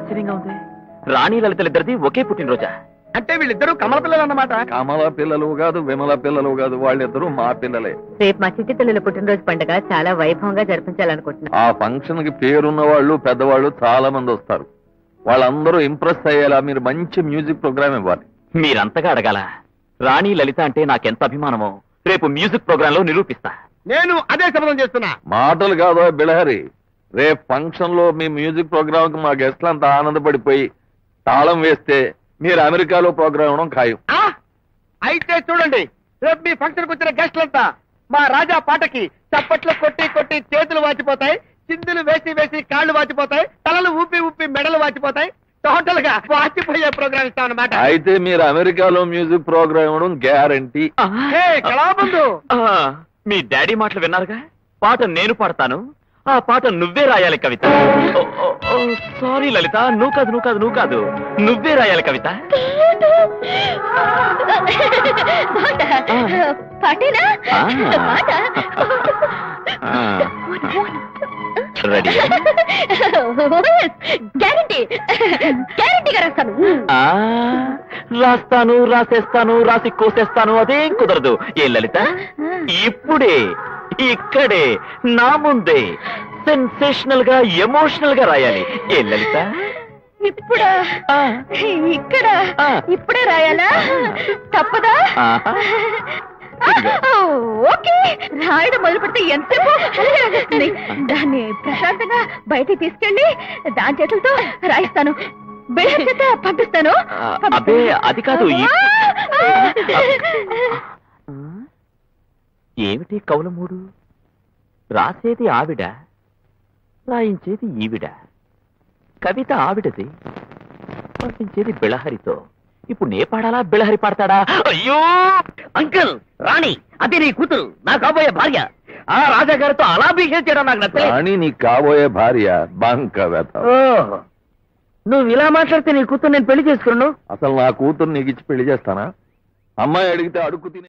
ఆశ్చర్యంగా ఉంది. రాణి లలితలిద్దరిది ఒకే పుట్టినరోజా? అంటే వీళ్ళిద్దరూ కమల పిల్లలు అన్నమాట. కమల పిల్లలు కాదు, విమల పిల్లలు కాదు, వాళ్ళిద్దరూ మా పిల్లలే. రేపు మా చిట్టి పిల్లల పుట్టినరోజు పండుగ చాలా వైభవంగా జరిపించాలనుకుంటున్నాను. ఆ ఫంక్షన్ కి పేరున్న వాళ్ళు, పెద్దవాళ్ళు చాలా మంది వస్తారు. వాళ్ళందరూ ఇంప్రెస్ అయ్యేలా మీరు మంచి మ్యూజిక్ ప్రోగ్రామ్ ఇవ్వాలి. మీరంతగా అడగాల. రాణి లలిత అంటే నాకెంత అభిమానమో రేపు మ్యూజిక్ ప్రోగ్రామ్ లో నిరూపిస్తా. నేను అదే శపథం చేస్తున్నా. మాటలు కాదో బిలహరి, రేపు ఫంక్షన్ లో మీ మ్యూజిక్ ప్రోగ్రామ్ కి మా గెస్ట్లంతా ఆనందపడిపోయి తాళం వేస్తే మీరు అమెరికాలో ప్రోగ్రామ్ ఇవ్వడం ఖాయం. అయితే చూడండి, రేపు మీ ఫంక్షన్ కు వచ్చిన గెస్ట్లంతా మా రాజా పాటకి చప్పట్లు కొట్టి కొట్టి చేతులు వాచిపోతాయి, చిందులు వేసి వేసి కాళ్ళు వాచిపోతాయి, తలలు ఊపి ఊపి మెడలు వాచిపోతాయి. టోటల్ గా వాచిపోయే ప్రోగ్రామ్ ఇస్తామన్నమాట. అయితే మీరు అమెరికాలో మ్యూజిక్ ప్రోగ్రామ్ ఇవ్వడం గ్యారంటీ. కళాబంధు, మీ డాడీ మాటలు విన్నారుగా. పాట నేను పాడతాను, ఆ పాట నువ్వే రాయాలి కవిత. సారీ లలిత, నువ్వు కాదు నువ్వే రాయాలి కవిత. రెడీ? రాస్తాను, రాసేస్తాను, రాసి కోసేస్తాను, అదేం కుదరదు. ఏ లలిత, ఇప్పుడే ఇక్కడే నా ముందే సెన్సేషనల్ గా ఎమోషనల్ గా రాయాలి. ఏ లలిత? ఇప్పుడా? ఇక్కడ ఇప్పుడే రాయాలా? తప్పదా? ఓకే, రాయడం మొదలు పెడితే ఎంతసేపు రాసేస్తుంది. దాన్ని ప్రశాంతంగా బయటికి తీసుకెళ్ళి దాని చేతులతో రాయిస్తాను, బిల్డర్ చేత పంపిస్తాను. అదే అది కాదు. ఏమిటి కౌలమూడు? రాసేది ఆవిడ, రాయించేది ఈవిడ. కవిత ఆవిడది, పంపించేది బిళహరితో. ఇప్పుడు నే పాడాలా, బిళహరి పాడతాడా? అయ్యో అంకుల్, రాణి అదే నీ కూతురు, నా కాబోయే భార్య. ఆ రాజా గారితో అలా బిహేవ్ చేయడం నాకు నచ్చలేదు. రాణి నీ కాబోయే భార్య బంక వెత. నువ్వు ఇలా మాట్లాడితే నీ కూతురు నేను పెళ్లి చేసుకున్నాను. అసలు నా కూతురు నీకు ఇచ్చి పెళ్లి చేస్తానా? అమ్మాయి అడిగితే అడుగు తిని